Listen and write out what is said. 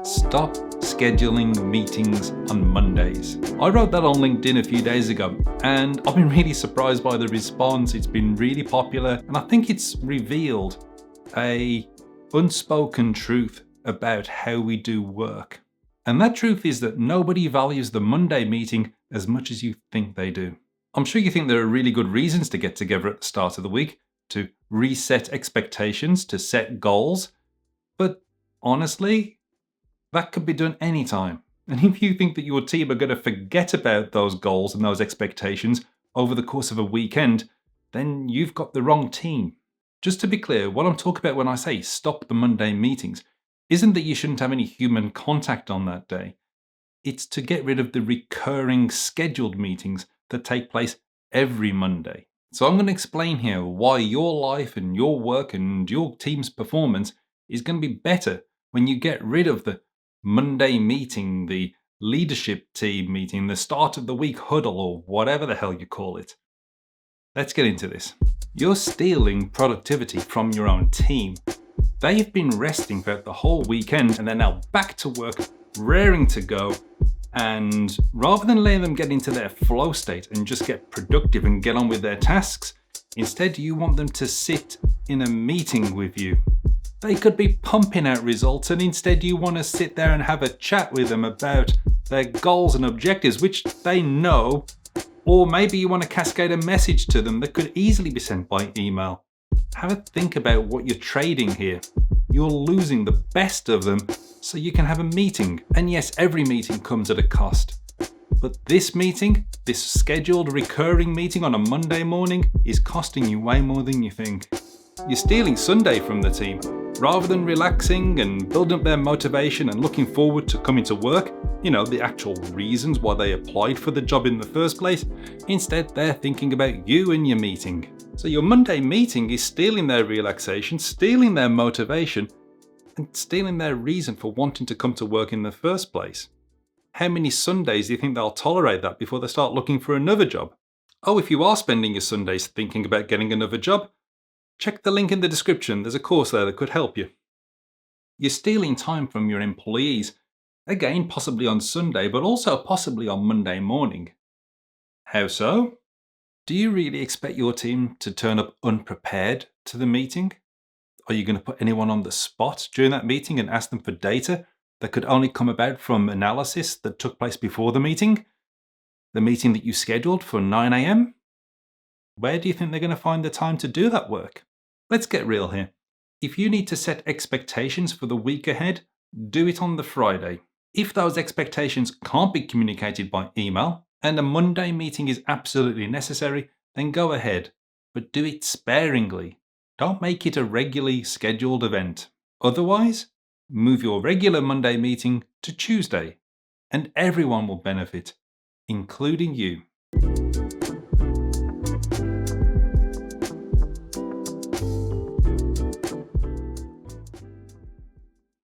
Stop scheduling meetings on Mondays. I wrote that on LinkedIn a few days ago, and I've been really surprised by the response. It's been really popular, and I think it's revealed a unspoken truth about how we do work. And that truth is that nobody values the Monday meeting as much as you think they do. I'm sure you think there are really good reasons to get together at the start of the week, to reset expectations, to set goals, but honestly, that could be done anytime. And if you think that your team are going to forget about those goals and those expectations over the course of a weekend, then you've got the wrong team. Just to be clear, what I'm talking about when I say stop the Monday meetings isn't that you shouldn't have any human contact on that day. It's to get rid of the recurring scheduled meetings that take place every Monday. So I'm going to explain here why your life and your work and your team's performance is going to be better when you get rid of the Monday meeting, the leadership team meeting, the start of the week huddle, or whatever the hell you call it. Let's get into this. You're stealing productivity from your own team. They've been resting throughout the whole weekend and they're now back to work, raring to go. And rather than letting them get into their flow state and just get productive and get on with their tasks, instead you want them to sit in a meeting with you. They could be pumping out results, and instead you want to sit there and have a chat with them about their goals and objectives, which they know. Or maybe you want to cascade a message to them that could easily be sent by email. Have a think about what you're trading here. You're losing the best of them so you can have a meeting. And yes, every meeting comes at a cost. But this meeting, this scheduled recurring meeting on a Monday morning, is costing you way more than you think. You're stealing Sunday from the team. Rather than relaxing and building up their motivation and looking forward to coming to work, the actual reasons why they applied for the job in the first place, instead they're thinking about you and your meeting. So your Monday meeting is stealing their relaxation, stealing their motivation, and stealing their reason for wanting to come to work in the first place. How many Sundays do you think they'll tolerate that before they start looking for another job? Oh, if you are spending your Sundays thinking about getting another job, check the link in the description. There's a course there that could help you. You're stealing time from your employees, again possibly on Sunday, but also possibly on Monday morning. How so? Do you really expect your team to turn up unprepared to the meeting? Are you going to put anyone on the spot during that meeting and ask them for data that could only come about from analysis that took place before the meeting? The meeting that you scheduled for 9 a.m.? Where do you think they're going to find the time to do that work? Let's get real here. If you need to set expectations for the week ahead, do it on the Friday. If those expectations can't be communicated by email and a Monday meeting is absolutely necessary, then go ahead, but do it sparingly. Don't make it a regularly scheduled event. Otherwise, move your regular Monday meeting to Tuesday, and everyone will benefit, including you.